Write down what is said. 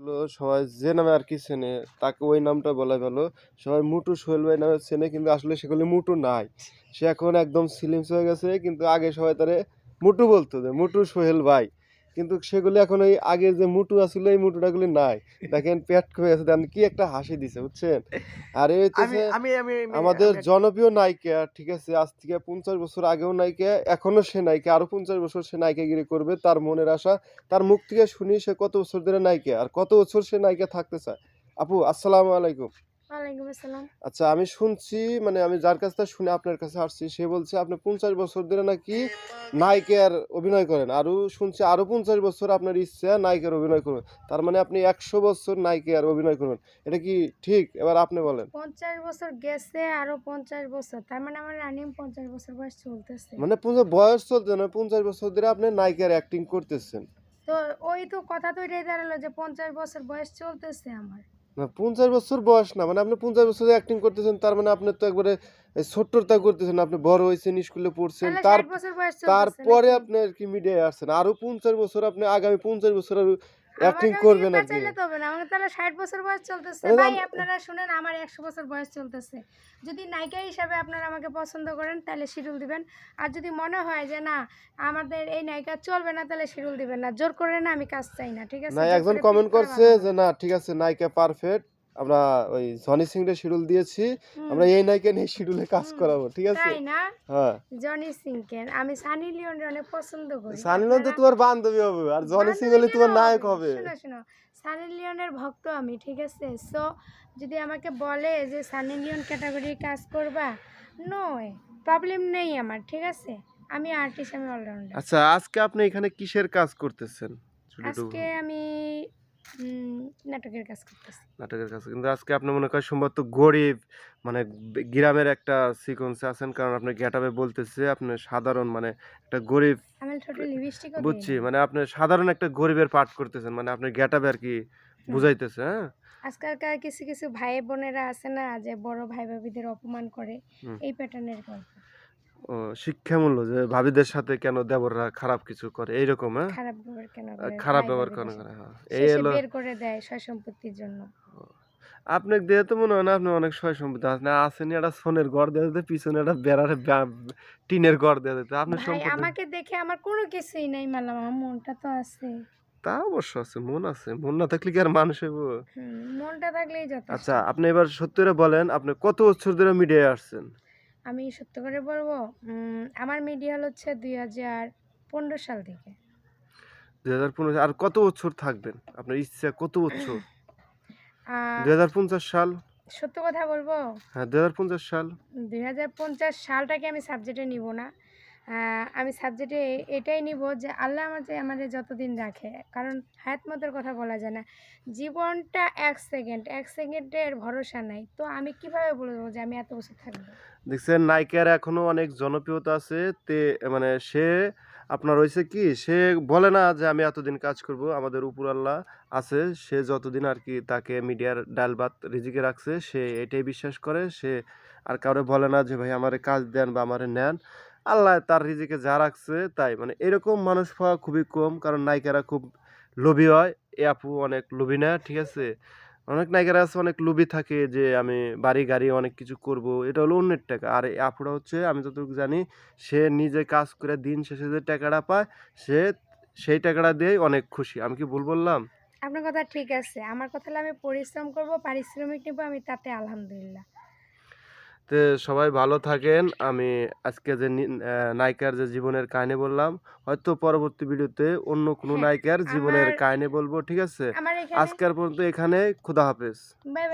হলো সবাই যে নামে আর কি চেনে তাকে ওই নামটা বলা ভালো। সবাই মুটু সোহেল ভাই নামে চেনে কিন্তু আসলে সেগুলি মুটু নাই। সে এখন একদম সিলিমস হয়ে গেছে কিন্তু আগে সবাই তারে মুটু বলতো যে মুটু সোহেল ভাই। কিন্তু সেগুলি এখন ওই আগে যে মুটু আছিল এই মুটুটাগুলি নাই। দেখেন পেট হয়ে গেছে দেখেন কি একটা হাসি দিছে বুঝছেন? আর এই আমি হইতেছে আমি আমি আমি আমাদের আমি জনপ্রিয় নায়িকা, ঠিক আছে? আজ থেকে ৫০ বছর আগেও নায়িকা, এখনো সে নায়িকা, আরো ৫০ বছর সে নায়িকাগিরি করবে। তার মনের আশা। তার মুখ থেকে শুনি সে কত বছর ধরে নায়িকা, আর কত বছর সে নায়িকা থাকতে চায়। আপু আসসালামু আলাইকুম। ওয়ালাইকুম আসসালাম। আচ্ছা আমি শুনছি মানে আমি যার কাছ থেকে শুনে আপনার কাছে আসছি সে বলছে আপনি ৫০ বছর ধরে নাকি নায়িকার অভিনয় করেন। আরো শুনছি আরো ৫০ বছর আপনার ইচ্ছা নায়িকার অভিনয় করবেন। তার মানে আপনি ১০০ বছর নায়িকার অভিনয় করবেন। এটা কি ঠিক? এবার আপনি বলেন। ৫০ বছর গেছে, আরো ৫০ বছর। তার মানে আমার রানিং ৫০ বছর বয়স চলতেছে। মানে বয়স চলতে না ৫০ বছর ধরে আপনি নায়িকার অ্যাক্টিং করতেছেন। তো ওই তো কথা তো এটাই দাঁড়ালো যে ৫০ বছর বয়স চলতেছে আমার। না ৫০ বছর বয়স না মানে আপনি ৫০ বছরে অ্যাক্টিং করতেছেন তার মানে আপনি তো একবারে ছোট্টরটা করতেছেন। আপনি বড় হইছেন, স্কুলে পড়ছেন। তাহলে ৬০ বছর বয়স চলতেছে তারপরে নাকি? আপনি আরকি মিডিয়ায় আসছেন। আরো ৫০ বছর আপনি আগামী ৫০ বছর আরো অ্যাক্টিং আমাকে ওইদিকে করবেন আরকি। পেঁচাইলে তো হবে না। আমাকে তাহলে ৬০ বছর বয়স চলতেছে। মানে ভাই আপনারা শুনেন আমার ১০০ বছর বয়স চলতেছে। যদি নায়িকা হিসাবে আপনারা আমাকে পছন্দ করেন তাহলে শিডিউল দিবেন। আর যদি মনে হয় যে না আমাদের এই নায়িকা চলবে না তাহলে শিডিউল দিবেন না। জোর করে না আমি কাজ চাই না। ঠিক আছে? না জোর একজন করে পিক কমেন্ট করা করছে ভালো যে না। না ঠিক আছে নায়িকা পারফেক্ট। আমরা ওই জনি সিং এর শিডিউল দিয়েছি। হুম, আমরা এই নায়িকা নিয়ে শিডিউলে কাজ হুম। করাবো। ঠিক আছে? তাই না? হ্যাঁ। জনি সিংকে আমি সানি লিওনরে অনেক পছন্দ করি। সানি লিওন তো আপনারা তোমার বান্ধবী হবে আর জনি সিং বান্ধবী হলে কেন তোমার নায়ক হবে? হবে। শোনো, শোনো। সানি লিওনের ভক্ত আমি, ঠিক আছে? সো যদি আমাকে বলে যে সানি লিওন ক্যাটাগরির কাজ করবা, নো ওয়ে। প্রবলেম নেই আমার, ঠিক আছে? আমি আর্টিস্ট, আমি অলরাউন্ডার। আচ্ছা আজকে আপনি এখানে কিসের কাজ করতেছেন? যদি একটু আজকে আমি নাটকের কাজ করতেছি। নাটকের কাছে কিন্তু আজকে আপনি মনে করেন সম্ভবত গরিব মানে গ্রামের একটা সিকোয়েন্সে আছেন কারণ আপনার গেটআপে বলতেছে আপনি সাধারণ মানে একটা গরিব। আমি ঠোঁটে লিপস্টিকও দেই বুঝছি নাই। মানে আপনি সাধারণ একটা গরিবের পাঠ করতেছেন মানে আপনার গেটআপে আর কি হুম। বুঝাইতেছে হ্যাঁ। আজকালকার কিছু, কিছু ভাই বোনেরা আছে না যে বড় ভাই ভাবিদের অপমান করে, হুম। এই প্যাটার্নের গল্প। ও শিক্ষামূল্য যে ভাবিদের সাথে কেন দেবররা খারাপ কিছু করে এইরকম হ্যাঁ। খারাপ ব্যবহার কেন করে খারাপ ভাই ব্যবহার কেন ভাবিদের করে সাথে? হ্যাঁ এই শেষে হলো। বের করে দেয় সয় সম্পত্তির জন্য। আপনাকে দিয়ে তো মনে হয় না আপনি অনেক সয় সম্পত্তি আছে না আসেনি একটা সোনের ঘর দেওয়া দিতে পিছনে একটা বেড়ার টিনের ঘর দেওয়া দিতে আপনার ভাই সম্পত্তি। আমাকে দেখে আমার কোনো কিছুই নাই মারলাম, আমার মনটা তো আছে। তা অবশ্য আছে, মন আছে। মন না থাকলে কি আর মানুষ হইব? মনটা থাকলেই যথেষ্ট। আচ্ছা, আপনি এবার সত্যি করে বলেন, আপনি কত বছর ধরে মিডিয়ায় আসছেন? আমি সত্য করে বলবো, আমার মিডিয়া হচ্ছে ২০১৫ সাল থেকে। ২০১৫ আর কত বছর থাকবেন? আপনার ইচ্ছা কত বছর? আহ ২০৫০ সাল? সত্য কথা বলবো, হ্যাঁ, ২০৫০ সাল। ২০৫০ সালটাকে আমি সাবজেক্টে নিব না। আমি সাবজেক্টে এটাই নিব যে আল্লাহ আমাদের যতদিন রাখে। কারণ হায়াত মতের কথা বলা যায় না। জীবনটা ১ সেকেন্ড, ১ সেকেন্ডের ভরসা নাই। তো আমি কিভাবে বলবো যে আমি এত বছর থাকবো? দেখছেন নায়িকার এখনো অনেক জনপ্রিয়তা আছে। মানে সে আপনার হইছে কি, সে বলে না যে আমি এতদিন কাজ করব। আমাদের উপরাল্লাহ আছে। সে যতদিন আরকি তাকে মিডিয়ার ডাল ভাত রিজিকে রাখছে, সে এটাই বিশ্বাস করে। সে আর কাউরে বলে না যে ভাই আমারে কাজ দেন বা আমারে নেন। আল্লাহ তার রিজিকে যা রাখছে তাই। মানে এরকম মানুষ পাওয়া খুবই কম। কারণ নায়িকারা খুব লোভী হয়। এ আপু অনেক লোভী না, ঠিক আছে? অনেক নায়িকারা আছে অনেক লোভী থাকে যে আমি বাড়ি গাড়ি অনেক কিছু করব। এটা হলো অন্যের টাকা। আর এই আপুরা হচ্ছে আমি যতটুকু জানি সে নিজে কাজ করে দিন শেষে যে টাকাটা পায় সে সেই টাকাটা দিয়েই অনেক খুশি। আমি কি ভুল বললাম? আপনার কথা ঠিক আছে। আমার কথা হলো আমি পরিশ্রম করব, পারিশ্রমিক নিবো, আমি তাতে আলহামদুলিল্লাহ। তো সবাই ভালো থাকেন। আমি আজকে যে নায়িকার যে জীবনের কাহিনী বললাম, হয়তো পরবর্তী ভিডিওতে অন্য কোনো হ্যাঁ, নায়িকার জীবনের আমার কাহিনী বলবো, ঠিক আছে? আমার এখানে আজকের পর্যন্ত এখানে খোদা হাফেজ। বাই।